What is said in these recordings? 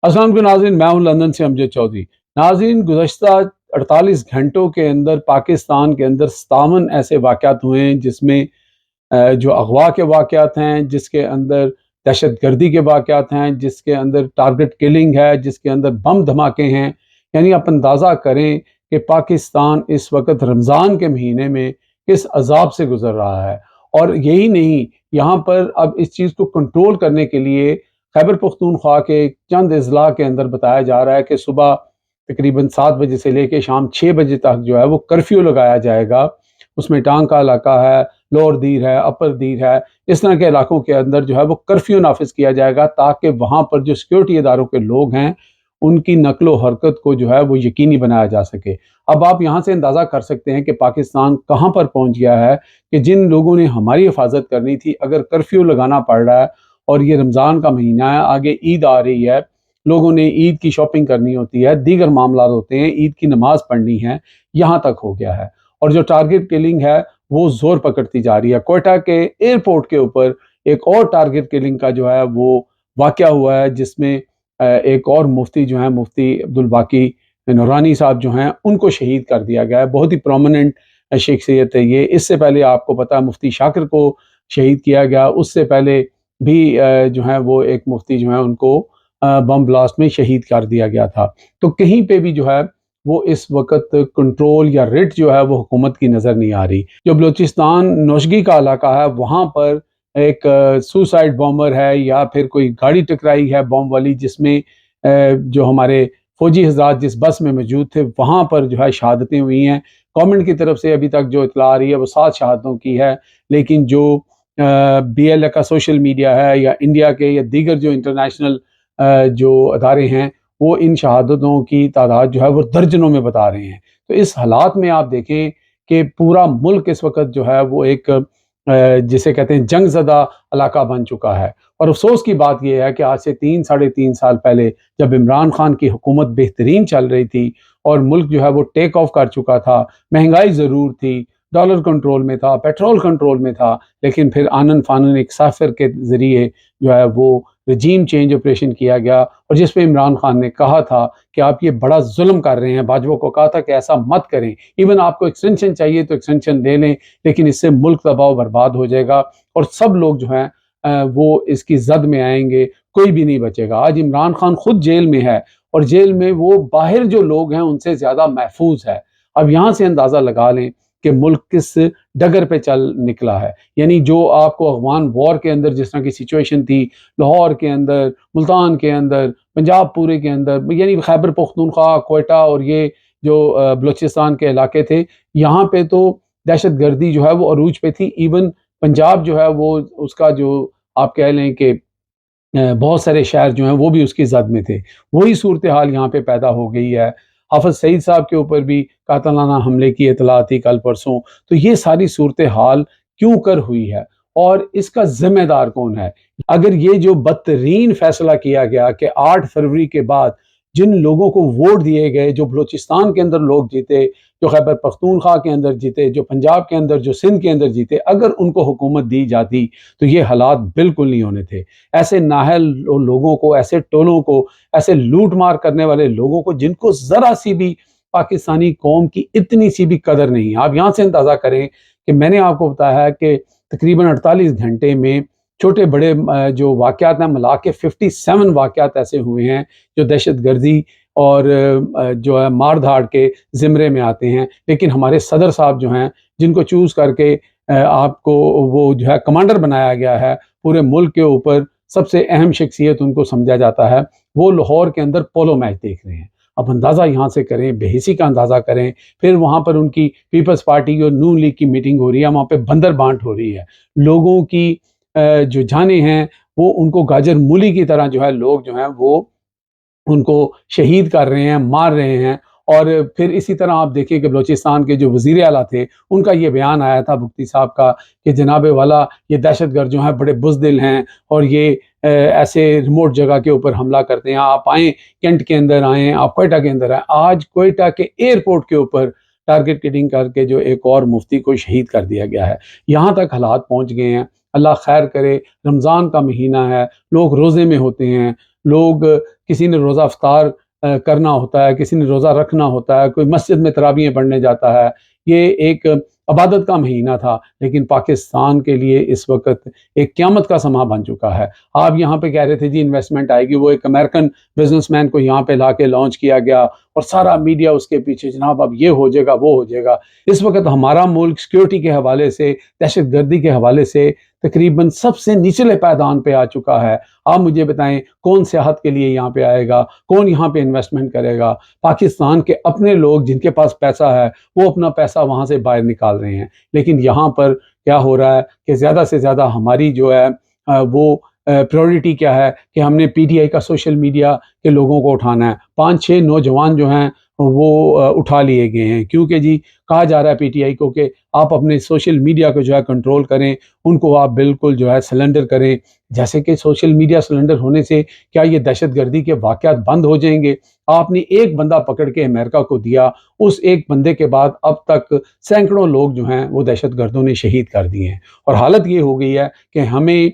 अस्सलाम वालेकुम नाज़रीन, मैं हूं लंदन से अमजद चौधरी। नाज़रीन, गुज़श्ता 48 घंटों के अंदर पाकिस्तान के अंदर 57 ऐसे वाक़यात हुए हैं जिसमें जो अगवा के वाक़यात हैं, जिसके अंदर दहशतगर्दी के वाक़यात हैं, जिसके अंदर टारगेट किलिंग है, जिसके अंदर बम धमाके हैं। यानी आप अंदाज़ा करें कि पाकिस्तान इस वक्त रमज़ान के महीने में किस अजाब से गुजर रहा है। और यही नहीं, यहाँ पर अब इस चीज़ को कंट्रोल करने के लिए खैबर पख्तूनख्वा के चंद अजला के अंदर बताया जा रहा है कि सुबह तकरीबन 7 बजे से लेकर शाम 6 बजे तक जो है वो कर्फ्यू लगाया जाएगा। उसमें टांग का इलाका है, लोअर दीर है, अपर दीर है, इस तरह के इलाकों के अंदर जो है वो कर्फ्यू नाफिज किया जाएगा ताकि वहाँ पर जो सिक्योरिटी इदारों के लोग हैं उनकी नकलो हरकत को जो है वो यकीनी बनाया जा सके। अब आप यहाँ से अंदाज़ा कर सकते हैं कि पाकिस्तान कहाँ पर पहुँच गया है कि जिन लोगों ने हमारी हिफाजत करनी थी, अगर कर्फ्यू लगाना पड़ रहा है और ये रमज़ान का महीना है, आगे ईद आ रही है, लोगों ने ईद की शॉपिंग करनी होती है, दीगर मामला होते हैं, ईद की नमाज पढ़नी है, यहाँ तक हो गया है। और जो टारगेट किलिंग है वो जोर पकड़ती जा रही है। कोयटा के एयरपोर्ट के ऊपर एक और टारगेट किलिंग का जो है वो वाक़या हुआ है जिसमें एक और मुफ्ती जो है, मुफ्ती अब्दुल बाकी नूरानी साहब जो हैं, उनको शहीद कर दिया गया है। बहुत ही प्रोमिनेंट शख्सियत है ये। इससे पहले आपको पता है मुफ्ती शाकिर को शहीद किया गया, उससे पहले भी जो है वो एक मुफ्ती जो है उनको बम ब्लास्ट में शहीद कर दिया गया था। तो कहीं पे भी जो है वो इस वक्त कंट्रोल या रिट जो है वो हुकूमत की नज़र नहीं आ रही। जो बलूचिस्तान नौशगी का इलाका है वहाँ पर एक सुसाइड बॉम्बर है या फिर कोई गाड़ी टकराई है बॉम्ब वाली, जिसमें जो हमारे फौजी हज़रात जिस बस में मौजूद थे वहाँ पर जो है शहादतें हुई हैं। गवर्नमेंट की तरफ से अभी तक जो इतला आ रही है वो 7 शहादतों की है, लेकिन जो BLA का सोशल मीडिया है या इंडिया के या दीगर जो इंटरनेशनल जो अदारे हैं वो इन शहादतों की तादाद जो है वो दर्जनों में बता रहे हैं। तो इस हालात में आप देखें कि पूरा मुल्क इस वक्त जो है वो एक जिसे कहते हैं जंग ज़दा इलाका बन चुका है। और अफसोस की बात यह है कि आज से 3 साढ़े 3 साल पहले जब इमरान खान की हुकूमत बेहतरीन चल रही थी और मुल्क जो है वो टेक ऑफ कर चुका था, महंगाई ज़रूर थी, डॉलर कंट्रोल में था, पेट्रोल कंट्रोल में था, लेकिन फिर आनन फानन एक साफिर के ज़रिए जो है वो रजीम चेंज ऑपरेशन किया गया और जिस पे इमरान खान ने कहा था कि आप ये बड़ा जुल्म कर रहे हैं। बाजवा को कहा था कि ऐसा मत करें, इवन आपको एक्सटेंशन चाहिए तो एक्सटेंशन ले लें, लेकिन इससे मुल्क तबाह बर्बाद हो जाएगा और सब लोग जो हैं वो इसकी जद में आएंगे, कोई भी नहीं बचेगा। आज इमरान खान खुद जेल में है और जेल में वो बाहर जो लोग हैं उनसे ज़्यादा महफूज है। अब यहाँ से अंदाज़ा लगा लें कि मुल्क किस डगर पे चल निकला है। यानी जो आपको अफगान वॉर के अंदर जिस तरह की सिचुएशन थी, लाहौर के अंदर, मुल्तान के अंदर, पंजाब पूरे के अंदर, यानी खैबर पख्तूनख्वा, कोयटा और ये जो बलूचिस्तान के इलाके थे, यहाँ पे तो दहशत गर्दी जो है वो अरूज पे थी। इवन पंजाब जो है वो उसका जो आप कह लें कि बहुत सारे शहर जो हैं वो भी उसकी जद में थे। वही सूरत हाल यहाँ पे पैदा हो गई है। हाफिज सईद साहब के ऊपर भी कातलाना हमले की इतला थी कल परसों। तो ये सारी सूरत हाल क्यों कर हुई है और इसका जिम्मेदार कौन है? अगर ये जो बदतरीन फैसला किया गया कि 8 फरवरी के बाद जिन लोगों को वोट दिए गए, जो बलूचिस्तान के अंदर लोग जीते, जो खैबर पख्तूनख्वा के अंदर जीते, जो पंजाब के अंदर, जो सिंध के अंदर जीते, अगर उनको हुकूमत दी जाती तो ये हालात बिल्कुल नहीं होने थे। ऐसे नाहल लोगों को, ऐसे टोलों को, ऐसे लूट मार करने वाले लोगों को जिनको ज़रा सी भी पाकिस्तानी कौम की इतनी सी भी कदर नहीं है। आप यहाँ से अंदाज़ा करें कि मैंने आपको बताया है कि तकरीबन 48 घंटे में छोटे बड़े जो वाक़यात हैं मिला के 57 वाक़यात ऐसे हुए हैं जो दहशत गर्दी और जो है मार धाड़ के ज़िम्रे में आते हैं। लेकिन हमारे सदर साहब जो हैं, जिनको चूज़ करके आपको वो जो है कमांडर बनाया गया है, पूरे मुल्क के ऊपर सबसे अहम शख्सियत उनको समझा जाता है, वो लाहौर के अंदर पोलो मैच देख रहे हैं। अब अंदाज़ा यहाँ से करें, बेहिसी का अंदाज़ा करें। फिर वहाँ पर उनकी पीपल्स पार्टी और नून लीग की मीटिंग हो रही है, वहाँ पे बंदर बांट हो रही है। लोगों की जो जानें हैं वो उनको गाजर मूली की तरह जो है लोग जो हैं वो उनको शहीद कर रहे हैं, मार रहे हैं। और फिर इसी तरह आप देखिए कि बलूचिस्तान के जो वज़ीर आला थे उनका ये बयान आया था भुक्ती साहब का कि जनाब वाला ये दहशतगर्द जो हैं बड़े बुज़दिल हैं और ये ऐसे रिमोट जगह के ऊपर हमला करते हैं। आप आएँ कैंट के अंदर आएँ, आप कोयटा के अंदर आएँ। आज कोयटा के एयरपोर्ट के ऊपर टारगेट किलिंग करके जो एक और मुफ्ती को शहीद कर दिया गया है। यहाँ तक हालात पहुँच गए हैं। अल्लाह खैर करे, रमज़ान का महीना है, लोग रोज़े में होते हैं, لوگ کسی نے روزہ افطار کرنا ہوتا ہے، کسی نے روزہ رکھنا ہوتا ہے، کوئی مسجد میں تراویحیں پڑھنے جاتا ہے۔ یہ ایک عبادت کا مہینہ تھا، لیکن پاکستان کے لیے اس وقت ایک قیامت کا سماں بن چکا ہے۔ آپ یہاں پہ کہہ رہے تھے جی انویسٹمنٹ آئے گی، وہ ایک امریکن بزنس مین کو یہاں پہ لا کے لانچ کیا گیا اور سارا میڈیا اس کے پیچھے، جناب اب یہ ہو جائے گا وہ ہو جائے گا۔ اس وقت ہمارا ملک سیکیورٹی کے حوالے سے، دہشت گردی کے حوالے سے تقریباً سب سے نچلے پائدان پہ آ چکا ہے۔ آپ مجھے بتائیں کون سیاحت کے لیے یہاں پہ آئے گا، کون یہاں پہ انویسٹمنٹ کرے گا؟ پاکستان کے اپنے لوگ جن کے پاس پیسہ ہے وہ اپنا پیسہ وہاں سے باہر نکال رہے ہیں، لیکن یہاں پر کیا ہو رہا ہے کہ زیادہ سے زیادہ ہماری جو ہے وہ پریورٹی کیا ہے کہ ہم نے پی ٹی آئی کا سوشل میڈیا کے لوگوں کو اٹھانا ہے۔ 5-6 نوجوان جو ہیں وہ اٹھا لیے گئے ہیں، کیونکہ جی کہا جا رہا ہے پی ٹی آئی کو کہ آپ اپنے سوشل میڈیا کو جو ہے کنٹرول کریں، ان کو آپ بالکل جو ہے سلنڈر کریں۔ جیسے کہ سوشل میڈیا سلنڈر ہونے سے کیا یہ دہشت گردی کے واقعات بند ہو جائیں گے؟ آپ نے ایک بندہ پکڑ کے امریکہ کو دیا، اس ایک بندے کے بعد اب تک سینکڑوں لوگ جو ہیں وہ دہشت گردوں نے شہید کر دیے ہیں، اور حالت یہ ہو گئی ہے کہ ہمیں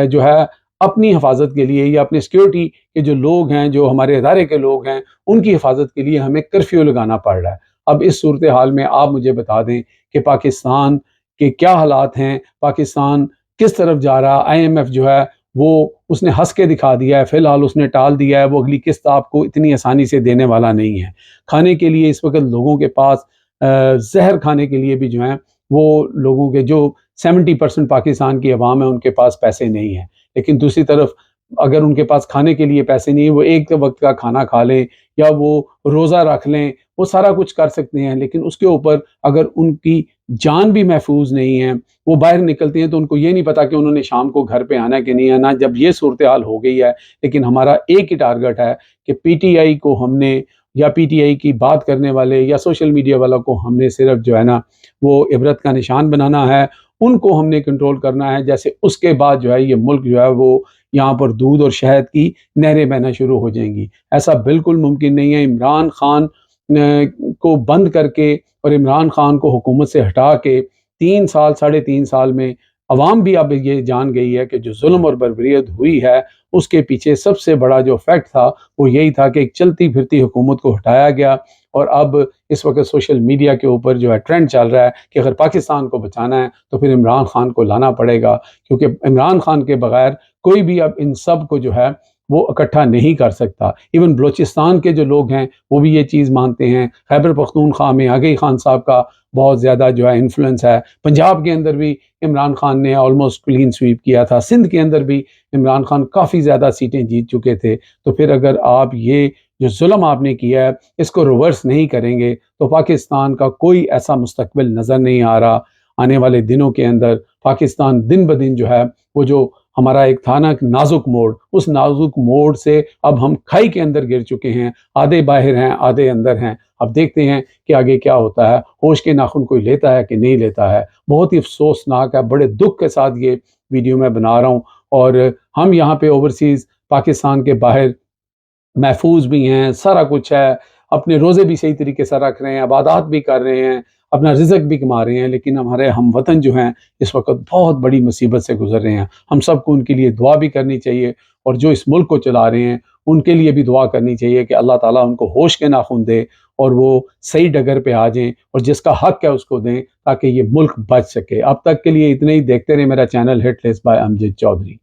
جو ہے اپنی حفاظت کے لیے یا اپنی سیکیورٹی کے جو لوگ ہیں، جو ہمارے ادارے کے لوگ ہیں، ان کی حفاظت کے لیے ہمیں کرفیو لگانا پڑ رہا ہے۔ اب اس صورتحال میں آپ مجھے بتا دیں کہ پاکستان کے کیا حالات ہیں، پاکستان کس طرف جا رہا؟ آئی ایم ایف جو ہے وہ اس نے ہنس کے دکھا دیا ہے، فی الحال اس نے ٹال دیا ہے، وہ اگلی قسط آپ کو اتنی آسانی سے دینے والا نہیں ہے۔ کھانے کے لیے اس وقت لوگوں کے پاس زہر کھانے کے لیے بھی جو ہیں وہ لوگوں کے جو 70% پاکستان کی عوام ہے ان کے پاس پیسے نہیں ہیں، لیکن دوسری طرف اگر ان کے پاس کھانے کے لیے پیسے نہیں ہیں، وہ ایک وقت کا کھانا کھا لیں یا وہ روزہ رکھ لیں، وہ سارا کچھ کر سکتے ہیں، لیکن اس کے اوپر اگر ان کی جان بھی محفوظ نہیں ہے، وہ باہر نکلتے ہیں تو ان کو یہ نہیں پتا کہ انہوں نے شام کو گھر پہ آنا ہے کہ نہیں آنا۔ جب یہ صورتحال ہو گئی ہے، لیکن ہمارا ایک ہی ٹارگٹ ہے کہ پی ٹی آئی کو ہم نے، یا پی ٹی آئی کی بات کرنے والے یا سوشل میڈیا والوں کو ہم نے صرف جو ہے نا وہ عبرت کا نشان بنانا ہے، ان کو ہم نے کنٹرول کرنا ہے۔ جیسے اس کے بعد جو ہے یہ ملک جو ہے وہ یہاں پر دودھ اور شہد کی نہریں بہنا شروع ہو جائیں گی۔ ایسا بالکل ممکن نہیں ہے۔ عمران خان کو بند کر کے اور عمران خان کو حکومت سے ہٹا کے 3 سال 3.5 سال میں عوام بھی اب یہ جان گئی ہے کہ جو ظلم اور بربریت ہوئی ہے اس کے پیچھے سب سے بڑا جو فیکٹ تھا وہ یہی تھا کہ ایک چلتی پھرتی حکومت کو ہٹایا گیا۔ اور اب اس وقت سوشل میڈیا کے اوپر جو ہے ٹرینڈ چل رہا ہے کہ اگر پاکستان کو بچانا ہے تو پھر عمران خان کو لانا پڑے گا، کیونکہ عمران خان کے بغیر کوئی بھی اب ان سب کو جو ہے وہ اکٹھا نہیں کر سکتا۔ ایون بلوچستان کے جو لوگ ہیں وہ بھی یہ چیز مانتے ہیں۔ خیبر پختونخوا میں آگئی خان صاحب کا بہت زیادہ جو ہے انفلوئنس ہے۔ پنجاب کے اندر بھی عمران خان نے آلموسٹ کلین سویپ کیا تھا، سندھ کے اندر بھی عمران خان کافی زیادہ سیٹیں جیت چکے تھے۔ تو پھر اگر آپ یہ جو ظلم آپ نے کیا ہے اس کو ریورس نہیں کریں گے تو پاکستان کا کوئی ایسا مستقبل نظر نہیں آ رہا۔ آنے والے دنوں کے اندر پاکستان دن بدن جو ہے وہ جو ہمارا ایک تھا نا نازک موڑ، اس نازک موڑ سے اب ہم کھائی کے اندر گر چکے ہیں، آدھے باہر ہیں آدھے اندر ہیں۔ اب دیکھتے ہیں کہ آگے کیا ہوتا ہے۔ ہوش کے ناخن کوئی لیتا ہے کہ نہیں لیتا ہے۔ بہت ہی افسوسناک ہے، بڑے دکھ کے ساتھ یہ ویڈیو میں بنا رہا ہوں۔ اور ہم یہاں پہ اوورسیز پاکستان کے باہر محفوظ بھی ہیں، سارا کچھ ہے، اپنے روزے بھی صحیح طریقے سے رکھ رہے ہیں، عبادات بھی کر رہے ہیں، اپنا رزق بھی کما رہے ہیں، لیکن ہمارے ہم وطن جو ہیں اس وقت بہت بڑی مصیبت سے گزر رہے ہیں۔ ہم سب کو ان کے لیے دعا بھی کرنی چاہیے، اور جو اس ملک کو چلا رہے ہیں ان کے لیے بھی دعا کرنی چاہیے کہ اللہ تعالیٰ ان کو ہوش کے ناخن دے اور وہ صحیح ڈگر پہ آ جائیں اور جس کا حق ہے اس کو دیں تاکہ یہ ملک بچ سکے۔ اب تک کے لیے اتنے ہی۔ دیکھتے رہیں میرا channel hit list by Amjad Chaudhry.